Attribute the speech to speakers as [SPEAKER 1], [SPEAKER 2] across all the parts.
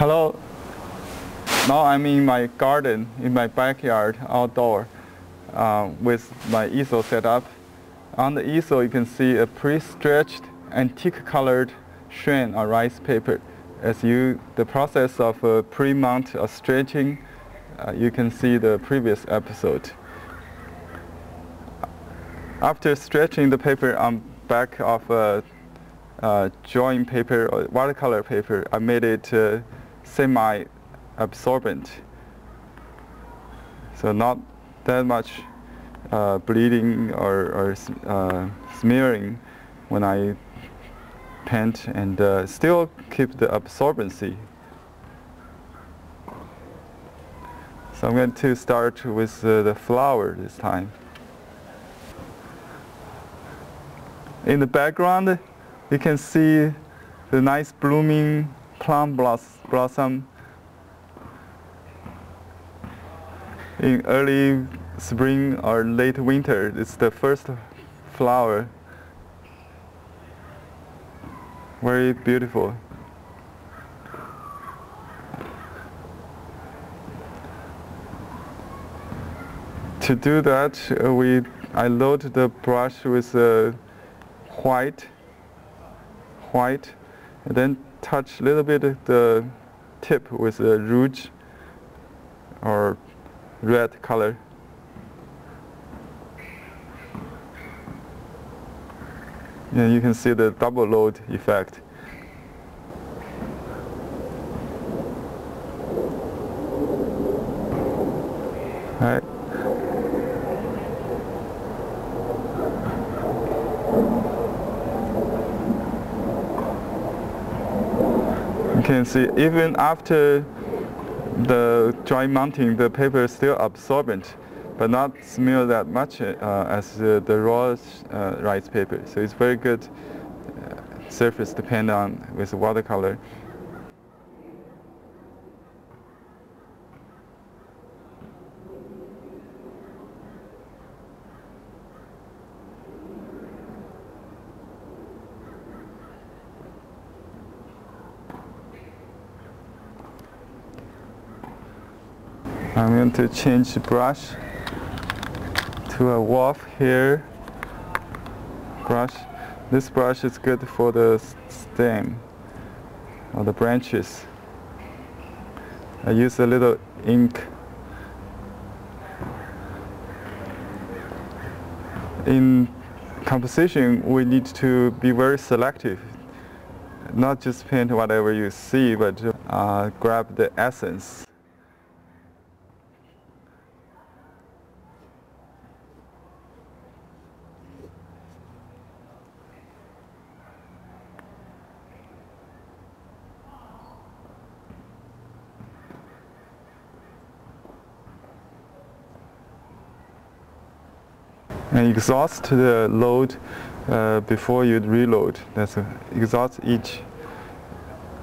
[SPEAKER 1] Hello. Now I'm in my garden, in my backyard, outdoor, with my easel set up. On the easel, you can see a pre-stretched, antique-colored shrine or rice paper. The process of pre-mount or stretching, you can see the previous episode. After stretching the paper on back of drawing paper or watercolor paper, I made it semi-absorbent. So not that much bleeding or smearing when I paint, and still keep the absorbency. So I'm going to start with the flower this time. In the background, you can see the nice blooming plum blossom in early spring or late winter. It's the first flower. Very beautiful. To do that, I load the brush with white, and then touch a little bit the tip with rouge or red color. And you can see the double load effect. Right. You can see even after the dry mounting, the paper is still absorbent, but not smear that much as the raw rice paper. So it's very good surface to paint on with watercolor. I'm going to change the brush to a wolf hair brush. This brush is good for the stem or the branches. I use a little ink. In composition, we need to be very selective. Not just paint whatever you see, but grab the essence. And exhaust the load before you reload. That's exhaust each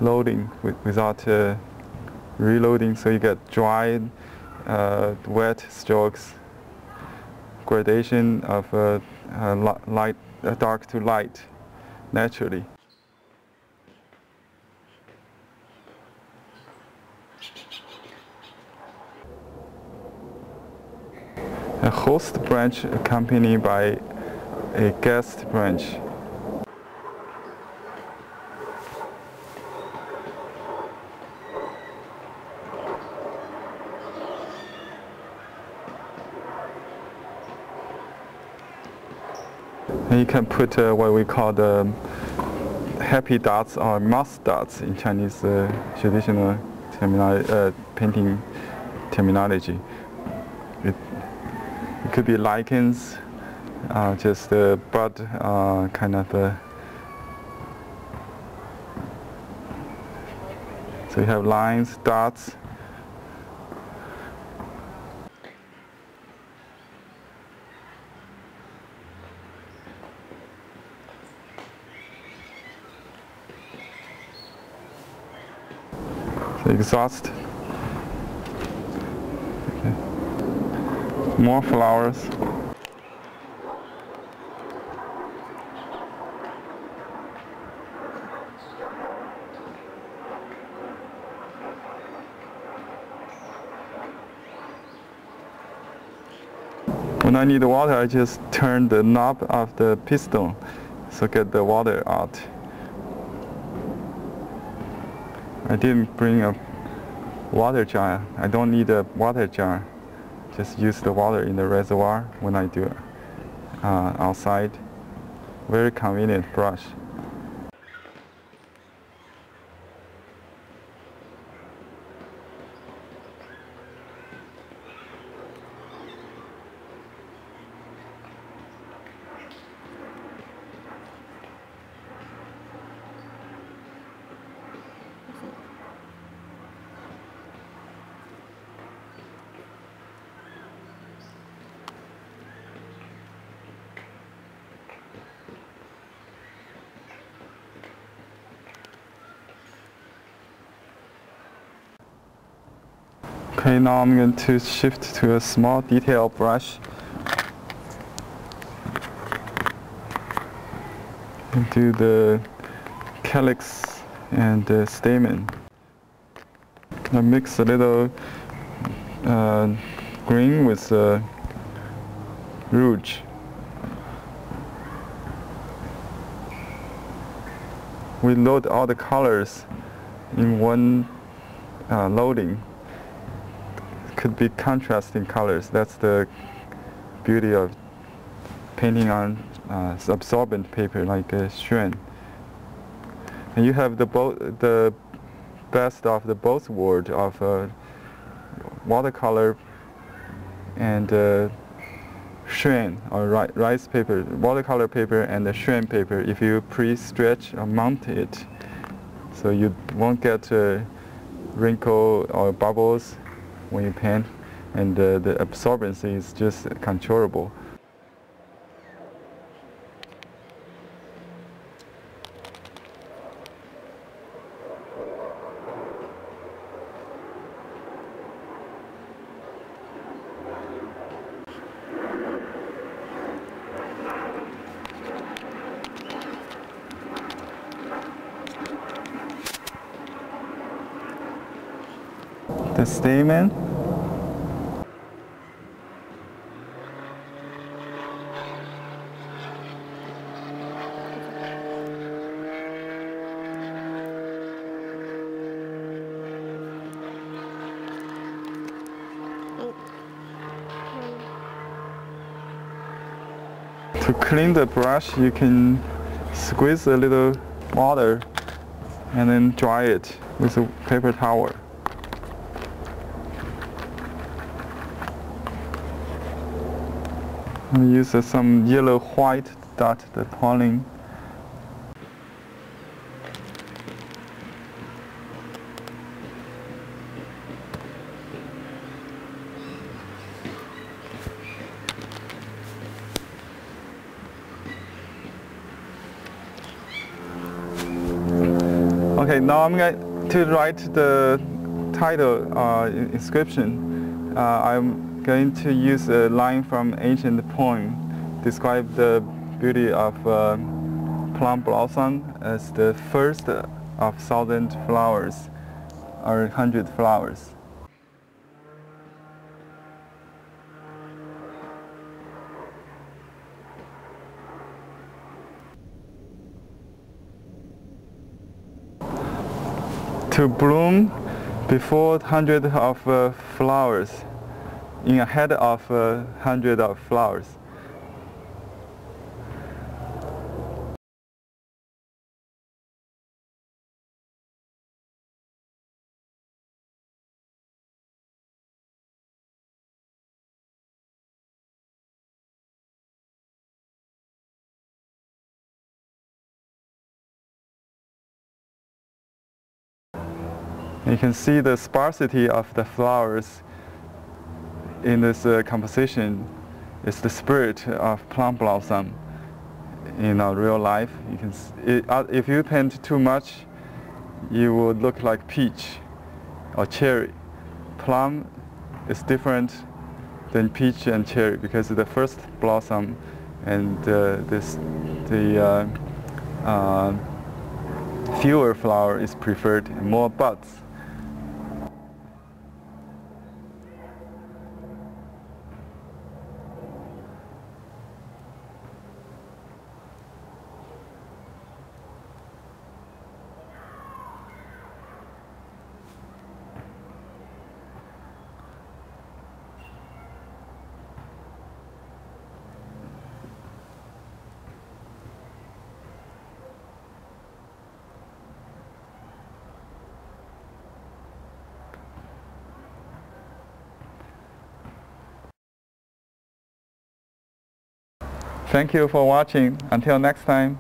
[SPEAKER 1] loading without reloading, so you get dry, wet strokes, gradation of dark to light naturally. A host branch accompanied by a guest branch. And you can put what we call the happy dots or mouse dots in Chinese traditional painting terminology. It could be lichens, just a bud kind of. So you have lines, dots. So exhaust. More flowers. When I need water, I just turn the knob of the piston so get the water out. I didn't bring a water jar. I don't need a water jar. Just use the water in the reservoir when I do outside. Very convenient brush. Okay, now I'm going to shift to a small detail brush and do the calyx and the stamen. I mix a little green with rouge. We load all the colors in one loading. Could be contrasting colors. That's the beauty of painting on absorbent paper like Xuan. And you have the best of the both worlds of watercolor and Xuan or rice paper, watercolor paper and the Xuan paper. If you pre-stretch or mount it, so you won't get wrinkle or bubbles when you paint, and the absorbency is just controllable. The stamen. To clean the brush, you can squeeze a little water and then dry it with a paper towel. And use some yellow-white dot the toning. Okay, now I'm going to write the title inscription. I'm going to use a line from ancient poem, describe the beauty of plum blossom as the first of 1,000 flowers or 100 flowers. To bloom before 100 of flowers, in ahead of 100 of flowers. You can see the sparsity of the flowers in this composition. It's the spirit of plum blossom in real life. You can if you paint too much, you would look like peach or cherry. Plum is different than peach and cherry because the first blossom and fewer flower is preferred, more buds. Thank you for watching. Until next time.